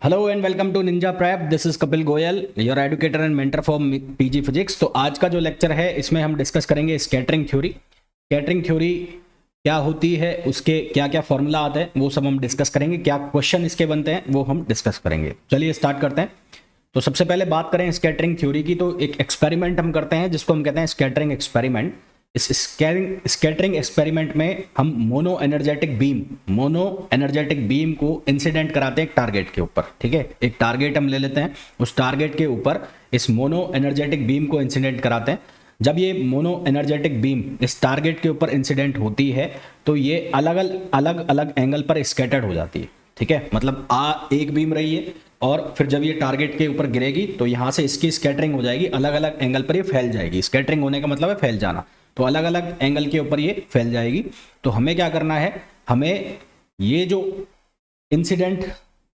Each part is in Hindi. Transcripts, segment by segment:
Hello and welcome to Ninja Prep. This is Kapil Goyal, your educator and mentor for PG physics. तो आज का जो लेक्चर है इसमें हम डिस्कस करेंगे स्कैटरिंग थ्योरी। स्कैटरिंग थ्योरी क्या होती है, उसके क्या क्या फॉर्मूला आते हैं वो सब हम डिस्कस करेंगे, क्या क्वेश्चन इसके बनते हैं वो हम डिस्कस करेंगे। चलिए स्टार्ट करते हैं। तो सबसे पहले बात करें स्कैटरिंग थ्योरी की, तो एक एक्सपेरिमेंट हम करते हैं जिसको हम कहते हैं स्कैटरिंग एक्सपेरिमेंट। इस स्कैटरिंग एक्सपेरिमेंट में हम मोनो एनर्जेटिक बीम को इंसिडेंट कराते हैं एक टारगेट के ऊपर। ठीक है, एक टारगेट हम ले लेते हैं, उस टारगेट के ऊपर इस मोनो एनर्जेटिक बीम को इंसिडेंट कराते हैं। जब ये मोनो एनर्जेटिक बीम इस टारगेट के ऊपर इंसिडेंट होती है तो ये अलग अलग एंगल पर स्कैटर्ड हो जाती है। ठीक है, मतलब एक बीम रही है और फिर जब ये टारगेट के ऊपर गिरेगी तो यहाँ से इसकी स्कैटरिंग हो जाएगी, अलग अलग एंगल पर ये फैल जाएगी। स्कैटरिंग होने का मतलब है फैल जाना, तो अलग अलग एंगल के ऊपर ये फैल जाएगी। तो हमें क्या करना है, हमें ये जो इंसिडेंट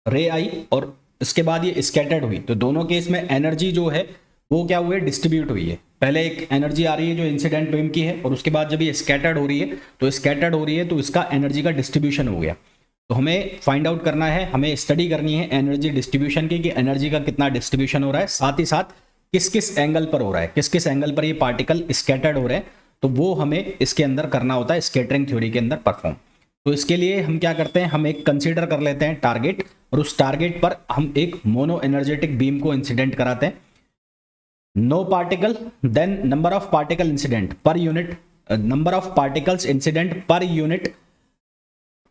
रे आई और इसके बाद ये स्कैटर्ड हुई, तो दोनों केस में एनर्जी जो है वो क्या हुई है, डिस्ट्रीब्यूट हुई है। पहले एक एनर्जी आ रही है जो इंसिडेंट बीम की है, और उसके बाद जब ये स्कैटर्ड हो रही है तो इसका एनर्जी का डिस्ट्रीब्यूशन हो गया। तो हमें फाइंड आउट करना है, हमें स्टडी करनी है एनर्जी डिस्ट्रीब्यूशन की, कि एनर्जी का कितना डिस्ट्रीब्यूशन हो रहा है, साथ ही साथ किस किस एंगल पर हो रहा है, किस किस एंगल पर ये पार्टिकल स्कैटर्ड हो रहे हैं। तो वो हमें इसके अंदर करना होता है, स्कैटरिंग थ्योरी के अंदर परफॉर्म। तो इसके लिए हम क्या करते हैं, हम एक कंसीडर कर लेते हैं टारगेट, और उस टारगेट पर हम एक मोनो एनर्जेटिक बीम को इंसिडेंट कराते हैं। No particle, then number of particle incident per unit, number of particles incident per unit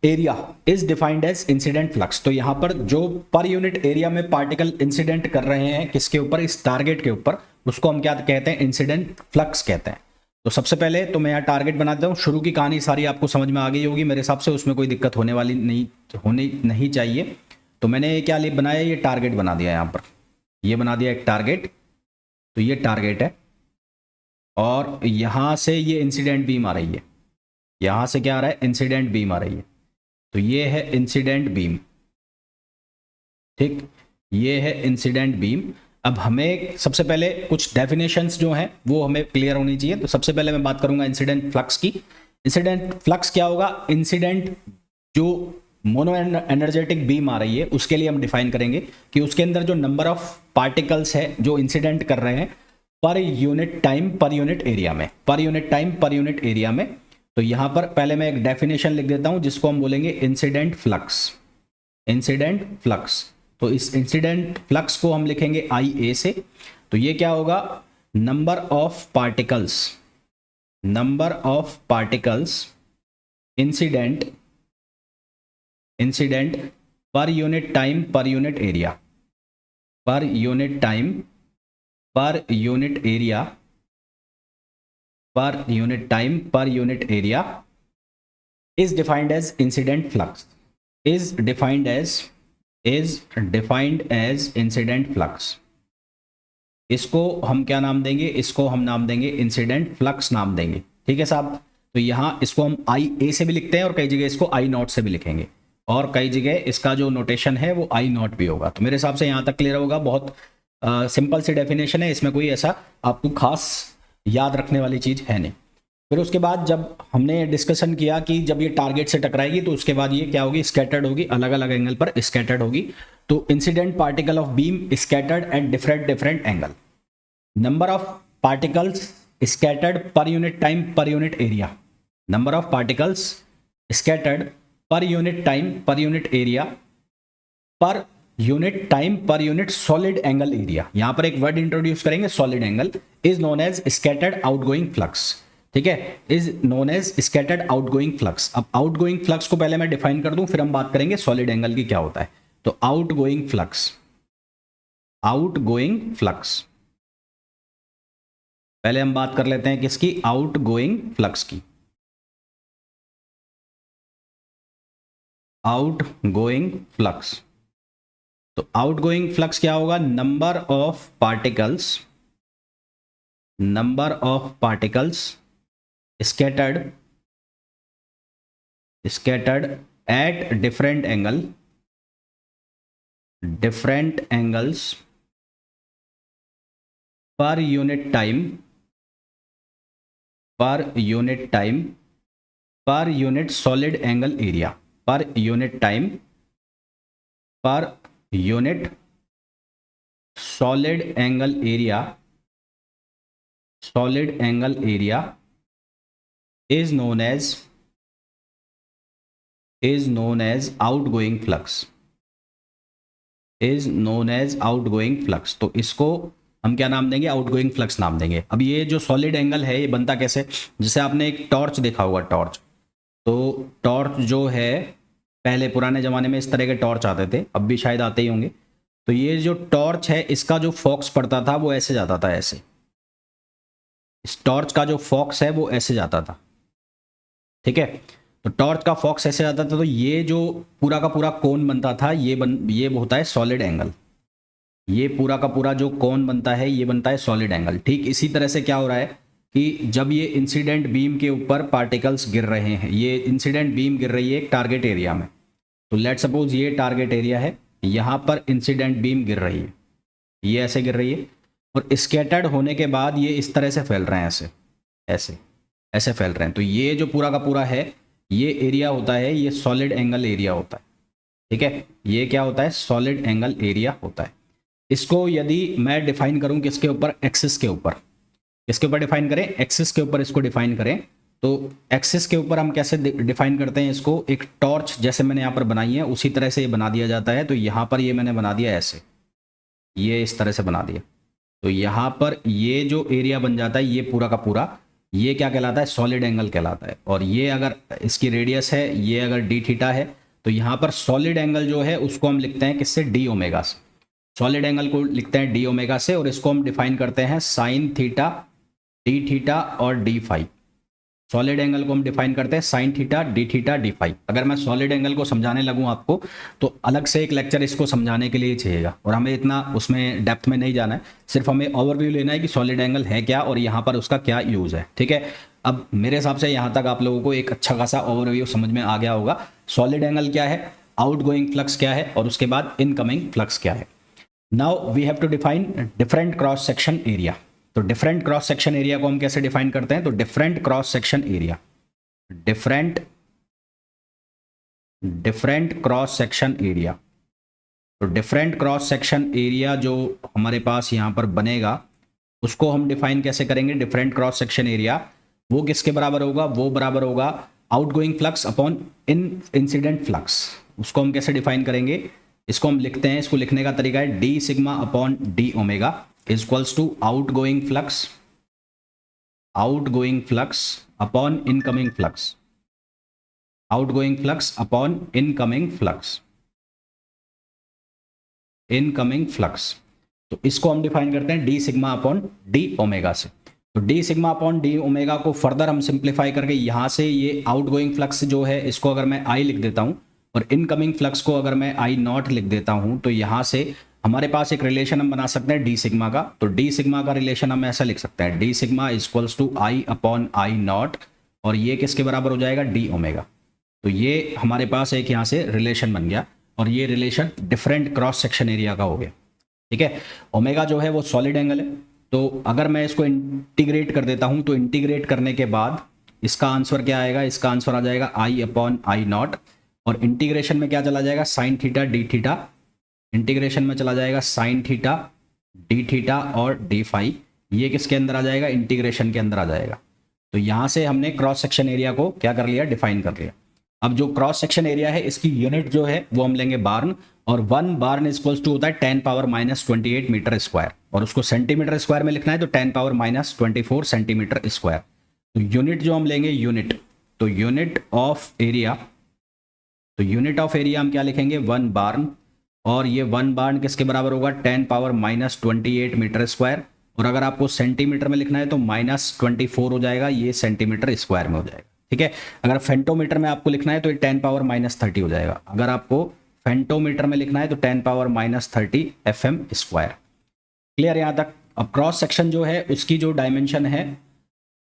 area is defined as incident flux. तो यहां पर जो पर यूनिट एरिया में पार्टिकल इंसिडेंट कर रहे हैं किसके ऊपर, इस टारगेट के ऊपर, उसको हम क्या कहते हैं, इंसिडेंट फ्लक्स कहते हैं। तो सबसे पहले तो मैं यहाँ टारगेट बना देता हूँ। शुरू की कहानी सारी आपको समझ में आ गई होगी मेरे हिसाब से, उसमें कोई दिक्कत होनी नहीं चाहिए। तो मैंने ये क्या बनाया, ये टारगेट बना दिया, यहाँ पर ये बना दिया एक टारगेट। तो ये टारगेट है और यहाँ से ये इंसिडेंट बीम आ रही है, यहाँ से क्या आ रहा है, इंसिडेंट बीम आ रही है। तो ये है इंसिडेंट बीम, ठीक, ये है इंसिडेंट बीम। अब हमें सबसे पहले कुछ डेफिनेशंस जो हैं वो हमें क्लियर होनी चाहिए। तो सबसे पहले मैं बात करूंगा इंसिडेंट फ्लक्स की। इंसिडेंट फ्लक्स क्या होगा, इंसिडेंट जो मोनो एनर्जेटिक बीम आ रही है उसके लिए हम डिफाइन करेंगे कि उसके अंदर जो नंबर ऑफ पार्टिकल्स है जो इंसिडेंट कर रहे हैं per unit time per unit area में, per unit time per unit area में। तो यहां पर पहले मैं एक डेफिनेशन लिख देता हूं जिसको हम बोलेंगे इंसिडेंट फ्लक्स। इंसिडेंट फ्लक्स, तो इस इंसिडेंट फ्लक्स को हम लिखेंगे आई ए से। तो ये क्या होगा, number of particles, number of particles incident incident per unit time per unit area, per unit time per unit area, per unit time per unit area is defined as incident flux, is defined as incident flux. इसको हम क्या नाम देंगे, इसको हम नाम देंगे इंसिडेंट फ्लक्स नाम देंगे। ठीक है साहब, तो यहां इसको हम आई ए से भी लिखते हैं और कई जगह इसको आई नॉट से भी लिखेंगे, और कई जगह इसका जो नोटेशन है वो आई नॉट भी होगा। तो मेरे हिसाब से यहां तक क्लियर होगा। बहुत सिंपल सी डेफिनेशन है, इसमें कोई ऐसा आपको खास याद रखने वाली चीज है नहीं। फिर उसके बाद जब हमने डिस्कशन किया कि जब ये टारगेट से टकराएगी तो उसके बाद ये क्या होगी, स्कैटर्ड होगी, अलग अलग एंगल पर स्कैटर्ड होगी। तो incident particle of beam scattered at different angle, number of particles scattered per unit time per unit area, number of particles scattered per unit time per unit area, per unit time per unit solid angle area. यहां पर एक वर्ड इंट्रोड्यूस करेंगे, solid angle, is known as scattered outgoing flux. ठीक है, is known as scattered outgoing flux. अब आउटगोइंग फ्लक्स को पहले मैं डिफाइन कर दूं, फिर हम बात करेंगे सॉलिड एंगल की क्या होता है। तो आउटगोइंग फ्लक्स, आउटगोइंग फ्लक्स, पहले हम बात कर लेते हैं किसकी, आउटगोइंग फ्लक्स की। आउटगोइंग फ्लक्स, तो आउटगोइंग फ्लक्स क्या होगा, number of particles, number of particles scattered at different angles per unit time per unit solid angle area, per unit time per unit solid angle area, solid angle area is known as outgoing flux, is known as outgoing flux. तो इसको हम क्या नाम देंगे, आउटगोइंग फ्लक्स नाम देंगे। अब ये जो सॉलिड एंगल है ये बनता कैसे, जैसे आपने एक टॉर्च देखा होगा, टॉर्च, तो टॉर्च जो है पहले पुराने ज़माने में इस तरह के टॉर्च आते थे, अब भी शायद आते ही होंगे। तो ये जो टॉर्च है इसका जो फोकस पड़ता था वो ऐसे जाता था, ऐसे, इस टॉर्च का जो फोकस है वो ऐसे जाता था, ठीक है। तो टॉर्च का फोकस ऐसे जाता था, तो ये जो पूरा का पूरा कोन बनता था ये होता है सॉलिड एंगल। ये पूरा का पूरा जो कोन बनता है ये बनता है सॉलिड एंगल। ठीक इसी तरह से क्या हो रहा है कि जब ये इंसिडेंट बीम के ऊपर पार्टिकल्स गिर रहे हैं, ये इंसिडेंट बीम गिर रही है एक टारगेट एरिया में, तो लेट सपोज ये टारगेट एरिया है, यहाँ पर इंसिडेंट बीम गिर रही है, ये ऐसे गिर रही है, और स्कैटर्ड होने के बाद ये इस तरह से फैल रहे हैं, ऐसे ऐसे ऐसे फैल रहे हैं। तो ये जो पूरा का पूरा है ये एरिया होता है, ये सॉलिड एंगल एरिया होता है, ठीक है। ये क्या होता है, सॉलिड एंगल एरिया होता है। इसको यदि मैं डिफाइन करूं किसके ऊपर, एक्सिस के ऊपर, किसके ऊपर डिफाइन करें, एक्सिस के ऊपर इसको डिफाइन करें, तो एक्सिस के ऊपर हम कैसे डिफाइन करते हैं इसको, एक टॉर्च जैसे मैंने यहाँ पर बनाई है उसी तरह से ये बना दिया जाता है। तो यहाँ पर ये मैंने बना दिया ऐसे, ये इस तरह से बना दिया, तो यहाँ पर ये जो एरिया बन जाता है ये पूरा का पूरा, ये क्या कहलाता है, सॉलिड एंगल कहलाता है। और ये अगर इसकी रेडियस है, ये अगर डी थीटा है, तो यहाँ पर सॉलिड एंगल जो है उसको हम लिखते हैं किससे, डी ओमेगा से। सॉलिड एंगल को लिखते हैं डी ओमेगा से, और इसको हम डिफाइन करते हैं साइन थीटा, डी थीटा और डी फाई। सॉलिड एंगल को हम डिफाइन करते हैं sine theta, d theta, d phi. अगर मैं सॉलिड एंगल को समझाने लगूं आपको तो अलग से एक लेक्चर इसको समझाने के लिए चाहिएगा, और हमें इतना उसमें डेप्थ में नहीं जाना है, सिर्फ हमें ओवरव्यू लेना है कि सॉलिड एंगल है क्या और यहाँ पर उसका क्या यूज़ है, ठीक है। अब मेरे हिसाब से यहाँ तक आप लोगों को एक अच्छा खासा ओवरव्यू समझ में आ गया होगा, सॉलिड एंगल क्या है, आउटगोइंग फ्लक्स क्या है, और उसके बाद इनकमिंग फ्लक्स क्या है। Now we have to define different cross section area. तो डिफरेंट क्रॉस सेक्शन एरिया को हम कैसे डिफाइन करते हैं, तो different cross section area, different cross section area. तो डिफरेंट क्रॉस सेक्शन एरिया जो हमारे पास यहाँ पर बनेगा उसको हम डिफाइन कैसे करेंगे, डिफरेंट क्रॉस सेक्शन एरिया वो किसके बराबर होगा, वो बराबर होगा outgoing flux upon incident flux. उसको हम कैसे डिफाइन करेंगे, इसको हम लिखते हैं, इसको लिखने का तरीका है d sigma upon d omega equals to outgoing flux upon incoming flux, outgoing flux upon incoming flux. तो इसको हम डिफाइन करते हैं d sigma upon d omega से। तो d sigma upon d omega को फर्दर हम सिंप्लीफाई करके यहाँ से ये आउटगोइंग फ्लक्स जो है इसको अगर मैं आई लिख देता हूँ और इनकमिंग फ्लक्स को अगर मैं आई नॉट लिख देता हूँ, तो यहाँ से हमारे पास एक रिलेशन हम बना सकते हैं डी सिग्मा का। तो डी सिग्मा का रिलेशन हम ऐसा लिख सकते हैं, d sigma equals to I upon I naught, और ये किसके बराबर हो जाएगा, डी ओमेगा। तो ये हमारे पास एक यहाँ से रिलेशन बन गया, और ये relation different cross section area का हो गया, ठीक है। ओमेगा जो है वो सॉलिड एंगल है, तो अगर मैं इसको इंटीग्रेट कर देता हूँ तो इंटीग्रेट करने के बाद इसका आंसर क्या आएगा, इसका आंसर आ जाएगा आई अपॉन आई नॉट, और इंटीग्रेशन में क्या चला जाएगा, sign theta d theta, integration में चला जाएगा साइन थीटा डी थीटा और डी फाई, ये किसके अंदर आ जाएगा, इंटीग्रेशन के अंदर आ जाएगा। तो यहाँ से हमने क्रॉस सेक्शन एरिया को क्या कर लिया, डिफाइन कर लिया। अब जो क्रॉस सेक्शन एरिया है इसकी यूनिट जो है वो हम लेंगे बार्न, और 1 बार्न इक्वल्स टू होता है 10 पावर माइनस 28 मीटर स्क्वायर, और उसको सेंटीमीटर स्क्वायर में लिखना है तो 10 पावर माइनस 24 सेंटीमीटर स्क्वायर। तो यूनिट जो हम लेंगे यूनिट, तो यूनिट ऑफ एरिया, तो यूनिट ऑफ एरिया हम क्या लिखेंगे, 1 बार्न, और ये 1 बार्न किसके बराबर होगा, 10 पावर माइनस 28 मीटर स्क्वायर, और अगर आपको सेंटीमीटर में लिखना है तो माइनस 24 हो जाएगा, ये सेंटीमीटर स्क्वायर में हो जाएगा, ठीक है। अगर फेंटोमीटर में आपको लिखना है तो ये 10 पावर माइनस 30 हो जाएगा, अगर आपको फेंटोमीटर में लिखना है तो 10 power minus 30 FM square. Clear यहाँ तक। अब क्रॉस सेक्शन जो है उसकी जो डायमेंशन है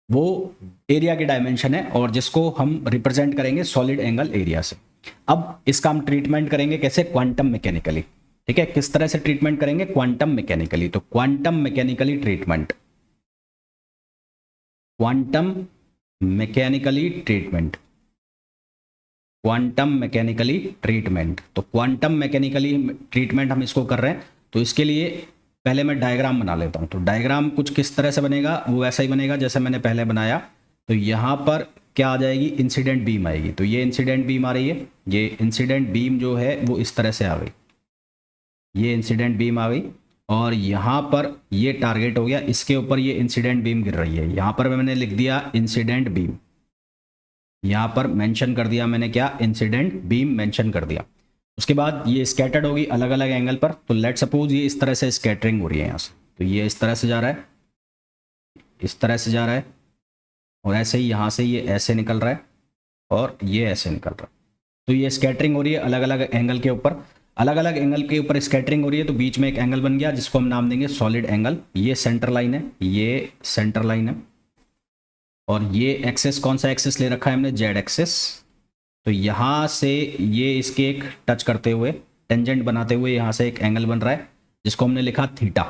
वो एरिया की डायमेंशन है, और जिसको हम रिप्रेजेंट करेंगे सॉलिड एंगल एरिया से। अब इसका हम ट्रीटमेंट करेंगे कैसे, क्वांटम मैकेनिकली, ठीक है। किस तरह से ट्रीटमेंट करेंगे, क्वांटम मैकेनिकली। तो quantum mechanically treatment, quantum mechanically treatment, quantum mechanically treatment. तो क्वांटम मैकेनिकली ट्रीटमेंट हम इसको कर रहे हैं, तो इसके लिए पहले मैं डायग्राम बना लेता हूँ। तो डायग्राम कुछ किस तरह से बनेगा, वो वैसा ही बनेगा जैसे मैंने पहले बनाया। तो यहाँ पर क्या आ जाएगी, इंसिडेंट बीम आएगी। तो ये इंसिडेंट बीम आ रही है, ये इंसिडेंट बीम जो है वो इस तरह से आ गई, ये इंसिडेंट बीम आ गई। और यहाँ पर ये टारगेट हो गया, इसके ऊपर ये इंसिडेंट बीम गिर रही है। यहाँ पर मैंने लिख दिया इंसिडेंट बीम, यहाँ पर मेंशन कर दिया मैंने क्या, इंसिडेंट बीम मेंशन कर दिया। उसके बाद ये स्कैटर्ड होगी अलग अलग एंगल पर। तो लेट सपोज ये इस तरह से स्कैटरिंग हो रही है यहाँ से, तो ये इस तरह से जा रहा है, इस तरह से जा रहा है, और ऐसे ही यहाँ से ये ऐसे निकल रहा है, और ये ऐसे निकल रहा है। तो ये स्कैटरिंग हो रही है अलग अलग एंगल के ऊपर, अलग अलग एंगल के ऊपर स्कैटरिंग हो रही है। तो बीच में एक एंगल बन गया जिसको हम नाम देंगे सॉलिड एंगल। ये सेंटर लाइन है, ये सेंटर लाइन है, और ये एक्सेस कौन सा एक्सेस ले रखा है हमने, जेड एक्सेस। तो यहाँ से ये इसके एक टच करते हुए, टेंजेंट बनाते हुए यहाँ से एक एंगल बन रहा है जिसको हमने लिखा थीटा।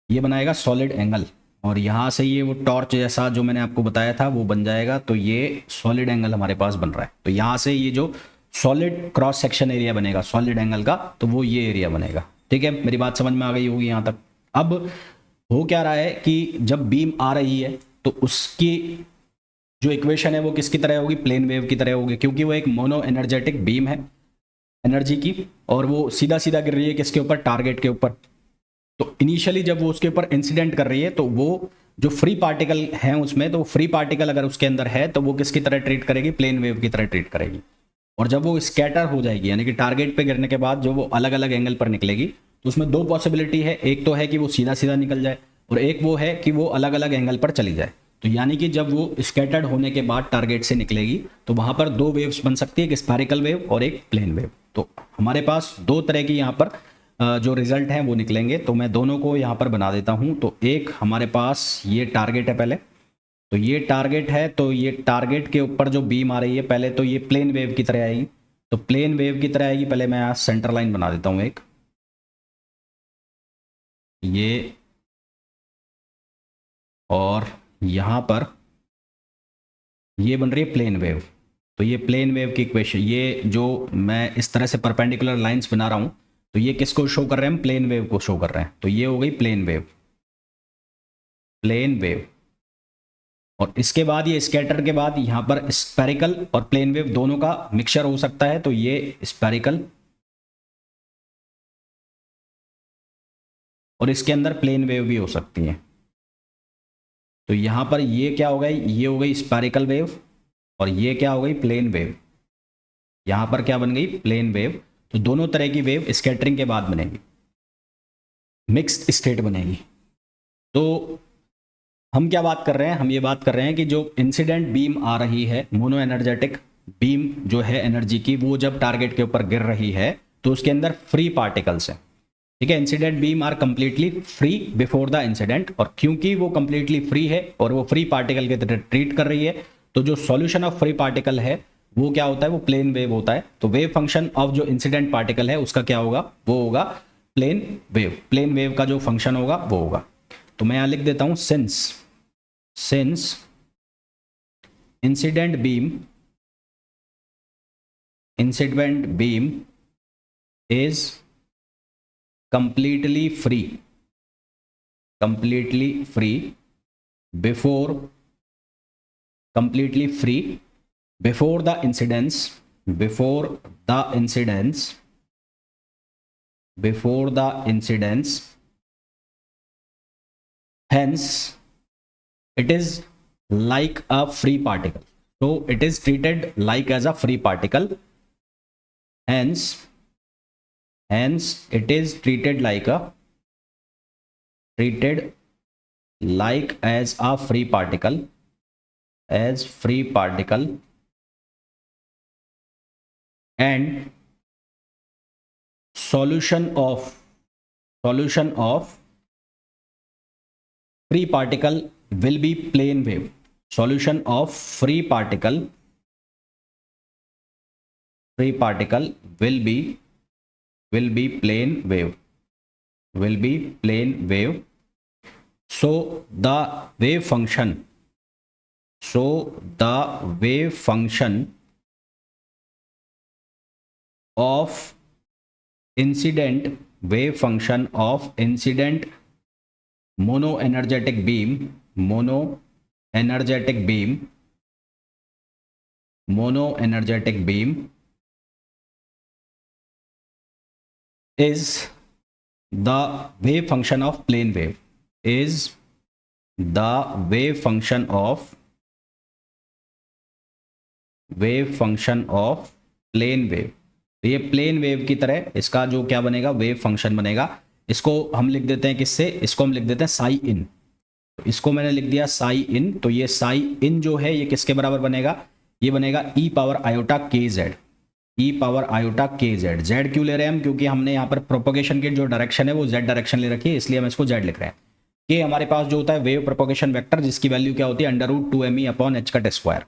ये बनाएगा सॉलिड एंगल, और यहाँ से ये वो टॉर्च जैसा जो मैंने आपको बताया था वो बन जाएगा। तो ये सॉलिड एंगल हमारे पास बन रहा है। तो यहाँ से ये जो सॉलिड क्रॉस सेक्शन एरिया बनेगा सॉलिड एंगल का, तो वो ये एरिया बनेगा। ठीक है, मेरी बात समझ में आ गई होगी यहाँ तक। अब हो क्या रहा है कि जब बीम आ रही है तो उसकी जो इक्वेशन है वो किसकी तरह होगी, प्लेन वेव की तरह होगी, क्योंकि वो एक मोनो एनर्जेटिक बीम है एनर्जी की, और वो सीधा सीधा गिर रही है किसके ऊपर, टारगेट के ऊपर। तो इनिशियली जब वो उसके ऊपर इंसिडेंट कर रही है, तो वो जो फ्री पार्टिकल हैं उसमें, तो फ्री पार्टिकल अगर उसके अंदर है तो वो किसकी तरह ट्रीट करेगी, प्लेन वेव की तरह ट्रीट करेगी। और जब वो स्कैटर हो जाएगी, यानी कि टारगेट पे गिरने के बाद जो वो अलग अलग एंगल पर निकलेगी, तो उसमें दो पॉसिबिलिटी है। एक तो है कि वो सीधा सीधा निकल जाए, और एक वो है कि वो अलग अलग एंगल पर चली जाए। तो यानी कि जब वो स्कैटर्ड होने के बाद टारगेट से निकलेगी तो वहां पर दो वेव्स बन सकती है, एक स्फेरिकल वेव और एक प्लेन वेव। तो हमारे पास दो तरह की यहाँ पर जो रिजल्ट हैं वो निकलेंगे। तो मैं दोनों को यहाँ पर बना देता हूँ। तो एक हमारे पास ये टारगेट है पहले, तो ये टारगेट है, तो ये टारगेट के ऊपर जो बीम आ रही है पहले तो ये प्लेन वेव की तरह आएगी। तो प्लेन वेव की तरह आएगी, पहले मैं यहाँ सेंटर लाइन बना देता हूँ एक, ये, और यहाँ पर ये बन रही है प्लेन वेव। तो ये प्लेन वेव की इक्वेशन, ये जो मैं इस तरह से परपेंडिकुलर लाइंस बना रहा हूँ, तो ये किसको शो कर रहे हैं, हम प्लेन वेव को शो कर रहे हैं। तो ये हो गई प्लेन वेव, प्लेन वेव। और इसके बाद ये स्कैटर के बाद यहाँ पर स्पेरिकल और प्लेन वेव दोनों का मिक्सचर हो सकता है। तो ये स्पेरिकल, और इसके अंदर प्लेन वेव भी हो सकती है। तो यहाँ पर ये क्या हो गई, ये हो गई स्पेरिकल वेव, और ये क्या हो गई, प्लेन वेव। यहाँ पर क्या बन गई, प्लेन वेव। तो दोनों तरह की वेव स्कैटरिंग के बाद बनेगी, मिक्स्ड स्टेट बनेगी। तो हम क्या बात कर रहे हैं, हम ये बात कर रहे हैं कि जो इंसिडेंट बीम आ रही है, मोनो एनर्जेटिक बीम जो है एनर्जी की, वो जब टारगेट के ऊपर गिर रही है तो उसके अंदर फ्री पार्टिकल्स हैं। ठीक है, incident beam are completely free before the incident, और क्योंकि वो कंप्लीटली फ्री है और वो फ्री पार्टिकल की तरह ट्रीट कर रही है, तो जो सॉल्यूशन ऑफ फ्री पार्टिकल है वो क्या होता है, वो प्लेन वेव होता है। तो वेव फंक्शन ऑफ जो इंसिडेंट पार्टिकल है उसका क्या होगा, वो होगा प्लेन वेव। प्लेन वेव का जो फंक्शन होगा वो होगा। तो मैं यहां लिख देता हूं, since incident beam is completely free before the incidence hence it is like a free particle, so it is treated like as a free particle. hence it is treated like as a free particle, and solution of free particle will be plane wave. Solution of free particle will be plane wave. So the wave function of incident wave function of incident mono energetic beam, mono energetic beam, mono energetic beam is the wave function of plane wave, is the wave function of plane wave। तो ये प्लेन वेव की तरह इसका जो क्या बनेगा, वेव फंक्शन बनेगा। इसको हम लिख देते हैं किससे, इसको हम लिख देते हैं साई इन। तो इसको मैंने लिख दिया साई इन। तो ये साई इन जो है ये किसके बराबर बनेगा, ये बनेगा ई पावर आयोटा के जेड, ई पावर आयोटा के जेड। जेड क्यों ले रहे हैं हम, क्योंकि हमने यहाँ पर प्रोपोगेशन की जो डायरेक्शन है वो जेड डायरेक्शन ले रखी है, इसलिए हम इसको जेड लिख रहे हैं। ये हमारे पास जो होता है वेव प्रोपोगेशन वेक्टर, जिसकी वैल्यू क्या होती है √2me upon H cut square,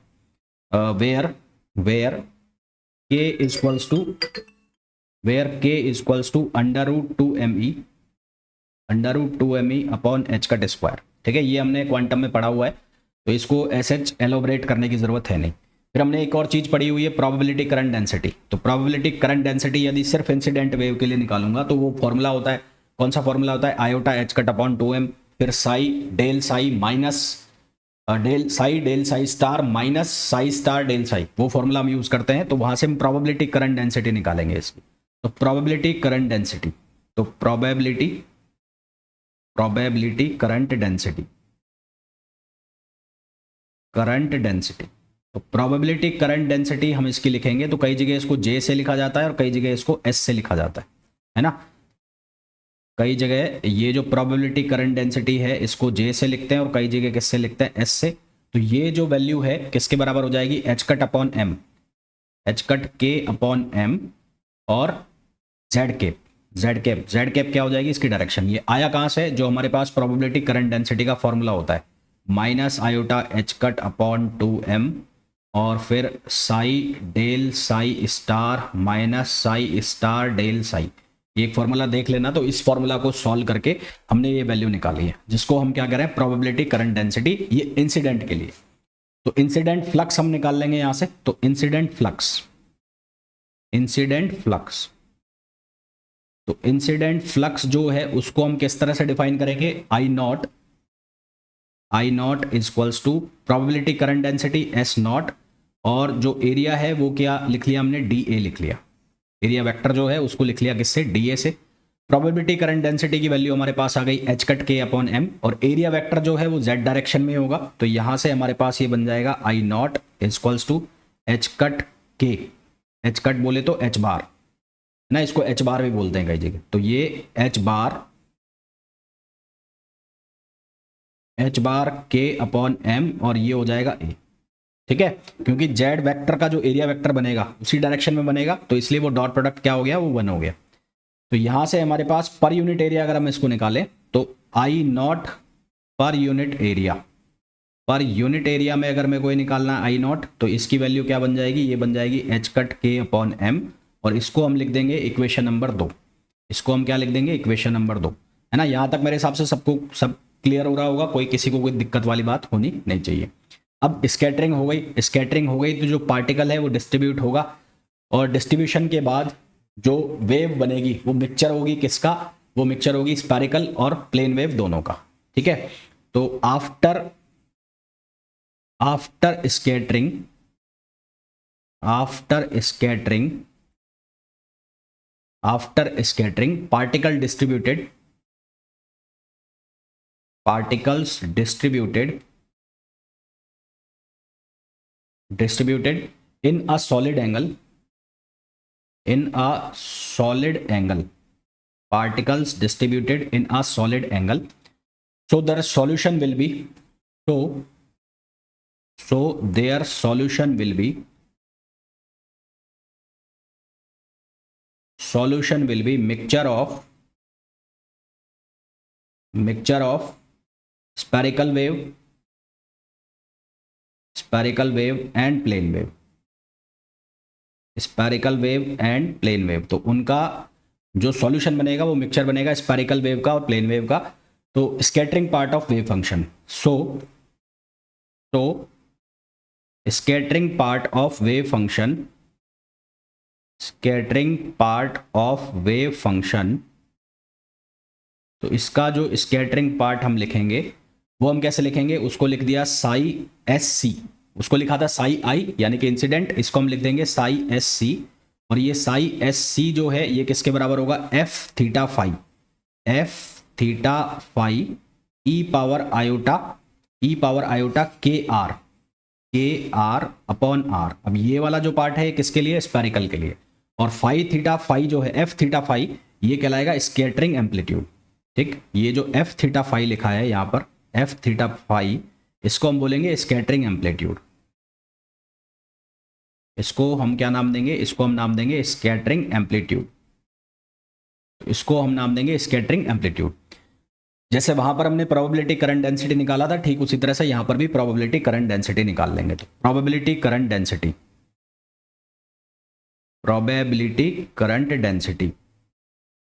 where K equals to √2me upon H cut square. ठीक है, ये हमने क्वांटम में पढ़ा हुआ है, तो इसको एसएच एलोबरेट करने की जरूरत है नहीं। फिर हमने एक और चीज पढ़ी हुई है, प्रोबेबिलिटी करंट डेंसिटी। तो प्रोबेबिलिटी करंट डेंसिटी यदि सिर्फ इंसिडेंट वेव के लिए निकालूंगा तो वो फॉर्मूला होता है, कौन सा फॉर्मूला होता है, iota h cut upon 2m, फिर psi del psi minus del psi star minus psi star del psi, वो फॉर्मूला हम यूज करते हैं। तो वहां से हम प्रोबेबिलिटी करंट डेंसिटी निकालेंगे इसकी। तो प्रोबेबिलिटी करंट डेंसिटी, तो प्रोबेबिलिटी करंट डेंसिटी, तो प्रोबेबिलिटी करंट डेंसिटी हम इसकी लिखेंगे, तो कई जगह इसको जे से लिखा जाता है और कई जगह इसको एस से लिखा जाता है ना। कई जगह ये जो प्रोबेबिलिटी करंट डेंसिटी है इसको जे से लिखते हैं और कई जगह किससे लिखते हैं, एस से। तो ये जो वैल्यू है किसके बराबर हो जाएगी, h cut upon m, h cut k upon m और जेड कैप क्या हो जाएगी, इसकी डायरेक्शन। ये आया कहाँ से, जो हमारे पास प्रोबेबिलिटी करंट डेंसिटी का फॉर्मूला होता है, minus iota h cut upon 2m और फिर psi del psi star minus psi star del psi. ये एक फॉर्मूला देख लेना। तो इस फॉर्मूला को सॉल्व करके हमने ये वैल्यू निकाली है, जिसको हम क्या करें, प्रोबेबिलिटी करंट डेंसिटी, ये इंसिडेंट के लिए। तो इंसिडेंट फ्लक्स हम निकाल लेंगे यहां से। तो इंसिडेंट फ्लक्स, तो इंसिडेंट फ्लक्स जो है उसको हम किस तरह से डिफाइन करेंगे, I naught equals to probability current density S naught, और जो एरिया है वो क्या लिख लिया हमने, डी ए लिख लिया। एरिया वेक्टर जो है उसको लिख लिया किससे, डी ए से। प्रोबेबिलिटी करंट डेंसिटी की वैल्यू हमारे पास आ गई H cut k upon m, और एरिया वेक्टर जो है वो जेड डायरेक्शन में होगा। तो यहां से हमारे पास ये बन जाएगा I naught equals to H cut K, H cut बोले तो एच बार ना, इसको एच बार भी बोलते हैं कई जगह। तो ये एच बार के अपॉन एम और ये हो जाएगा ए। ठीक है, क्योंकि जेड वेक्टर का जो एरिया वेक्टर बनेगा उसी डायरेक्शन में बनेगा, तो इसलिए वो डॉट प्रोडक्ट क्या हो गया, वो 1 हो गया। तो यहां से हमारे पास पर यूनिट एरिया अगर हम इसको निकालें तो आई नॉट पर यूनिट एरिया में अगर मैं कोई निकालना आई नॉट, तो इसकी वैल्यू क्या बन जाएगी, ये बन जाएगी h cut k upon m, और इसको हम लिख देंगे इक्वेशन नंबर 2। इसको हम क्या लिख देंगे, इक्वेशन नंबर 2, है ना। यहां तक मेरे हिसाब से सब क्लियर हो रहा होगा, किसी को कोई दिक्कत वाली बात होनी नहीं चाहिए। अब स्कैटरिंग हो गई तो जो पार्टिकल है वो डिस्ट्रीब्यूट होगा, और डिस्ट्रीब्यूशन के बाद जो वेव बनेगी वो मिक्सचर होगी किसका, वो मिक्सचर होगी स्फेरिकल और प्लेन वेव दोनों का। ठीक है, तो after scattering particles distributed in a solid angle, particles distributed in a solid angle, so their solution will be mixture of spherical wave and plane wave, तो उनका जो सॉल्यूशन बनेगा वो मिक्सचर बनेगा स्फेरिकल वेव का और प्लेन वेव का। तो scattering part of wave function, so scattering part of wave function scattering part of wave function, तो इसका जो स्कैटरिंग पार्ट हम लिखेंगे वो हम कैसे लिखेंगे, उसको लिख दिया साई एस सी, उसको लिखा था साई आई यानी कि इंसिडेंट, इसको हम लिख देंगे साई एस सी। और ये साई एस सी जो है ये किसके बराबर होगा, f theta phi, f theta phi e power iota k r upon r. अब ये वाला जो पार्ट है किसके लिए, स्पेरिकल के लिए। और फाई थीटा फाई जो है, एफ थीटा फाई, ये कहलाएगा स्कैटरिंग एम्पलीट्यूड। ठीक, ये जो एफ थीटा फाई लिखा है यहां पर, एफ थीटा फाई, इसको हम बोलेंगे स्कैटरिंग एम्पलीट्यूड। इसको हम क्या नाम देंगे, इसको हम नाम देंगे स्कैटरिंग एम्पलीट्यूड, इसको हम नाम देंगे स्कैटरिंग एम्पलीट्यूड। जैसे वहां पर हमने प्रोबेबिलिटी करंट डेंसिटी निकाला था, ठीक उसी तरह से यहां पर भी प्रोबेबिलिटी करंट डेंसिटी निकाल लेंगे। तो प्रोबेबिलिटी करंट डेंसिटी,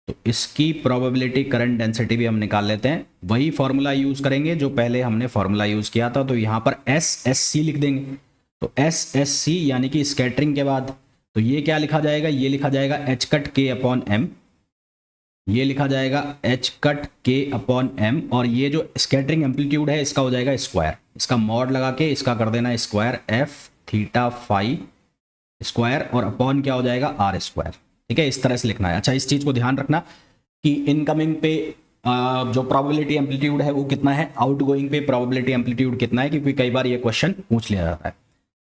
तो इसकी प्रोबेबिलिटी करंट डेंसिटी भी हम निकाल लेते हैं। वही फॉर्मूला यूज करेंगे जो पहले हमने फॉर्मूला यूज किया था। तो यहां पर एस एस सी लिख देंगे। तो एस एस सी यानी कि स्कैटरिंग के बाद तो ये क्या लिखा जाएगा, ये लिखा जाएगा H cut k upon m, ये लिखा जाएगा H cut k upon m. और ये जो स्कैटरिंग एम्पलीट्यूड है इसका हो जाएगा स्क्वायर, इसका मॉड लगा के इसका कर देना square, f theta phi square, और अपॉन क्या हो जाएगा, आर स्क्वायर। ठीक है, इस तरह से लिखना है। अच्छा, इस चीज को ध्यान रखना कि इनकमिंग पे जो प्रोबेबिलिटी एम्पलीट्यूड है वो कितना है, आउटगोइंग पे प्रोबेबिलिटी एम्पलीट्यूड कितना है, क्योंकि कई बार ये क्वेश्चन पूछ लिया जाता है।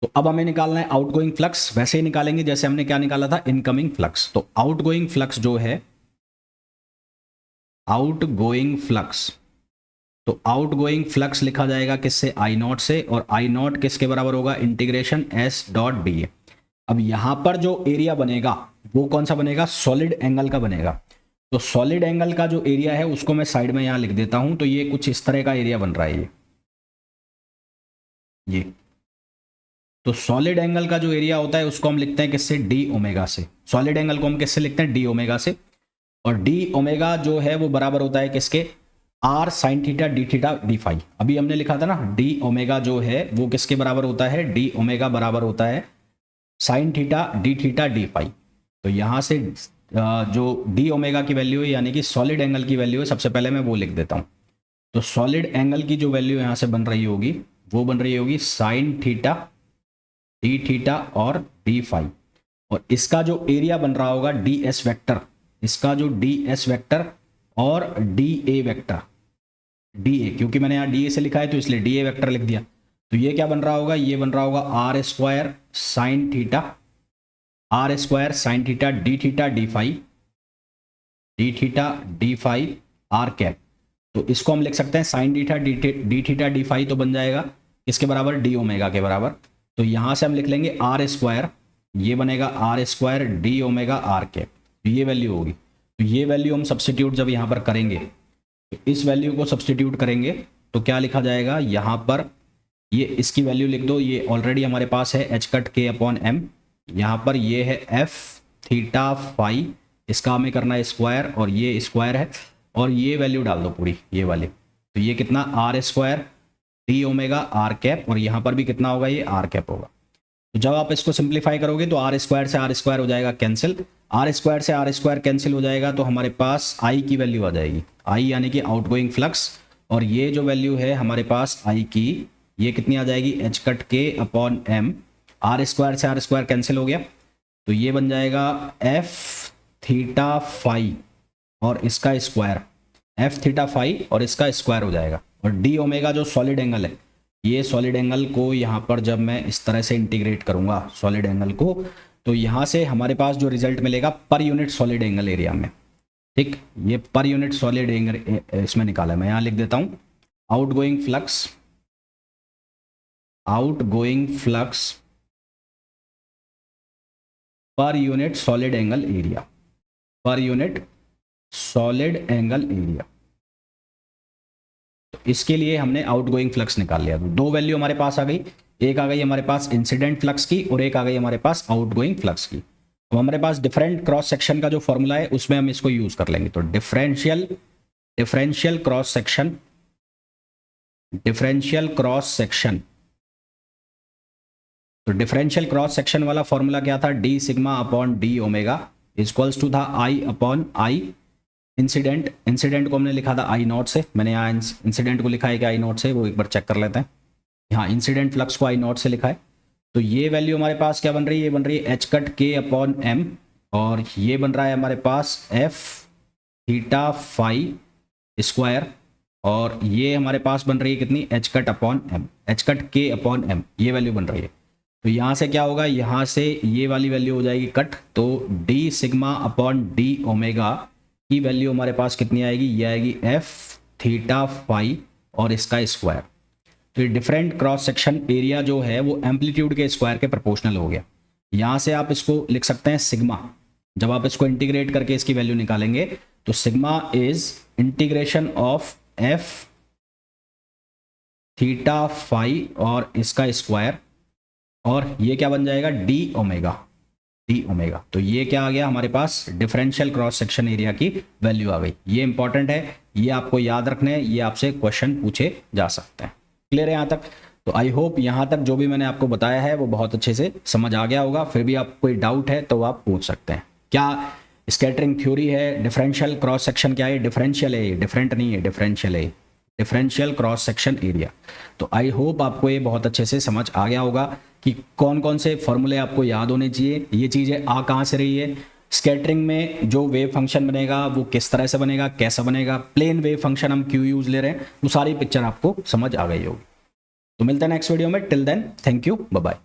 तो अब हमें निकालना है आउटगोइंग फ्लक्स, वैसे ही निकालेंगे जैसे हमने क्या निकाला था, इनकमिंग फ्लक्स। तो आउटगोइंग फ्लक्स जो है, आउटगोइंग फ्लक्स, तो आउटगोइंग फ्लक्स लिखा जाएगा किससे, आई नॉट से। और आई नॉट किसके बराबर होगा, integration S dot D A. अब यहां पर जो एरिया बनेगा वो कौन सा बनेगा, सॉलिड एंगल का बनेगा। तो सॉलिड एंगल का जो एरिया है उसको मैं साइड में यहां लिख देता हूं। तो ये कुछ इस तरह का एरिया बन रहा है ये। तो सॉलिड एंगल का जो एरिया होता है उसको हम लिखते हैं किससे, डी ओमेगा से। सॉलिड एंगल को हम किससे लिखते हैं, डी ओमेगा से। और डी ओमेगा जो है वो बराबर होता है किसके, r sine theta d theta d phi. अभी हमने लिखा था ना, डी ओमेगा जो है वो किसके बराबर होता है, डी ओमेगा बराबर होता है साइन थीटा डी फाई। तो यहां से जो डी ओमेगा की वैल्यू है यानी कि सॉलिड एंगल की वैल्यू है, सबसे पहले मैं वो लिख देता हूं। तो सॉलिड एंगल की जो वैल्यू यहां से बन रही होगी वो बन रही होगी साइन थीटा डी थीटा और डी फाई। और इसका जो एरिया बन रहा होगा डी एस वेक्टर, इसका जो डी एस वेक्टर और D A vector, D A क्योंकि मैंने यहाँ डी ए से लिखा है तो इसलिए डी ए वेक्टर लिख दिया। तो ये क्या बन रहा होगा, ये बन रहा होगा r square sine theta, r square sine theta d phi r cap. तो इसको हम लिख सकते हैं sine theta d theta d phi, तो बन जाएगा इसके बराबर डी ओमेगा के बराबर। तो यहां से हम लिख लेंगे आर स्क्वायर, ये बनेगा r square d omega r cap, तो ये वैल्यू होगी। तो ये वैल्यू हम सब्स्टिट्यूट जब यहां पर करेंगे, तो इस वैल्यू को सब्स्टिट्यूट करेंगे तो क्या लिखा जाएगा, यहां पर ये इसकी वैल्यू लिख दो, ये ऑलरेडी हमारे पास है h cut k upon M. यहाँ पर ये है एफ थीटा फाई, इसका हमें करना है स्क्वायर, और ये स्क्वायर है, और ये वैल्यू डाल दो पूरी ये वाली। तो ये कितना, r square d omega r cap, और यहाँ पर भी कितना होगा, ये आर कैप होगा। तो जब आप इसको सिंप्लीफाई करोगे तो आर स्क्वायर से आर स्क्वायर हो जाएगा कैंसिल, आर स्क्वायर से आर स्क्वायर कैंसिल हो जाएगा, तो हमारे पास आई की वैल्यू आ जाएगी, आई यानी कि आउटगोइंग फ्लक्स। और ये जो वैल्यू है हमारे पास आई की, ये कितनी आ जाएगी, h cut k upon M, are square से आर स्क्वायर कैंसिल हो गया, तो ये बन जाएगा एफ थीटा फाई और इसका स्क्वायर, एफ थीटा फाई और इसका स्क्वायर हो जाएगा। और डी ओमेगा जो सॉलिड एंगल है, ये सॉलिड एंगल को यहाँ पर जब मैं इस तरह से इंटीग्रेट करूँगा सॉलिड एंगल को, तो यहाँ से हमारे पास जो रिजल्ट मिलेगा पर यूनिट सॉलिड एंगल एरिया में, ठीक, ये पर यूनिट सॉलिड एंगल इसमें निकाला है। मैं यहाँ लिख देता हूँ आउटगोइंग फ्लक्स पर unit solid angle area, per unit solid angle area. तो इसके लिए हमने आउटगोइंग फ्लक्स निकाल लिया। तो दो वैल्यू हमारे पास आ गई, एक आ गई हमारे पास इंसिडेंट फ्लक्स की और एक आ गई हमारे पास आउटगोइंग फ्लक्स की। तो हमारे पास डिफरेंट क्रॉस सेक्शन का जो फॉर्मूला है उसमें हम इसको यूज कर लेंगे। तो डिफरेंशियल क्रॉस सेक्शन तो डिफरेंशियल क्रॉस सेक्शन वाला फॉर्मूला क्या था, d sigma upon d omega equals to था I upon I incident. Incident को हमने लिखा था आई नॉट से, मैंने यहाँ इंसिडेंट को लिखा है कि आई नॉट से, वो एक बार चेक कर लेते हैं। यहाँ इंसिडेंट फ्लक्स को आई नॉट से लिखा है। तो ये वैल्यू हमारे पास क्या बन रही है, ये बन रही है h cut k upon m, और ये बन रहा है हमारे पास एफ थीटा फाई स्क्वायर, और ये हमारे पास बन रही है कितनी, h cut upon m, h cut k upon m, ये वैल्यू बन रही है। तो यहाँ से क्या होगा, यहाँ से ये वाली वैल्यू हो जाएगी कट, तो d sigma upon d omega की वैल्यू हमारे पास कितनी आएगी, ये आएगी एफ थीटा फाई और इसका स्क्वायर। तो डिफरेंट क्रॉस सेक्शन एरिया जो है वो एम्पलीट्यूड के स्क्वायर के प्रोपोर्शनल हो गया। यहाँ से आप इसको लिख सकते हैं सिग्मा, जब आप इसको इंटीग्रेट करके इसकी वैल्यू निकालेंगे तो sigma is integration of f theta phi और इसका स्क्वायर, और ये क्या बन जाएगा, डी ओमेगा, डी ओमेगा। तो ये क्या आ गया हमारे पास, डिफरेंशियल क्रॉस सेक्शन एरिया की वैल्यू आ गई। ये इंपॉर्टेंट है, ये आपको याद रखने हैं, ये आपसे क्वेश्चन पूछे जा सकते हैं। क्लियर है यहाँ तक? तो आई होप यहाँ तक जो भी मैंने आपको बताया है वो बहुत अच्छे से समझ आ गया होगा। फिर भी आप कोई डाउट है तो आप पूछ सकते हैं। क्या स्कैटरिंग थ्योरी है, डिफरेंशियल क्रॉस सेक्शन क्या है, डिफरेंशियल है, डिफरेंट नहीं है, डिफरेंशियल है, डिफरेंशियल क्रॉस सेक्शन एरिया। तो आई होप आपको ये बहुत अच्छे से समझ आ गया होगा कि कौन कौन से फॉर्मूले आपको याद होने चाहिए, ये चीज़ें आ कहाँ से रही है, स्कैटरिंग में जो वेव फंक्शन बनेगा वो किस तरह से बनेगा, कैसा बनेगा, प्लेन वेव फंक्शन हम क्यों यूज़ ले रहे हैं, वो सारी पिक्चर आपको समझ आ गई होगी। तो मिलते हैं नेक्स्ट वीडियो में, till then thank you, bye bye.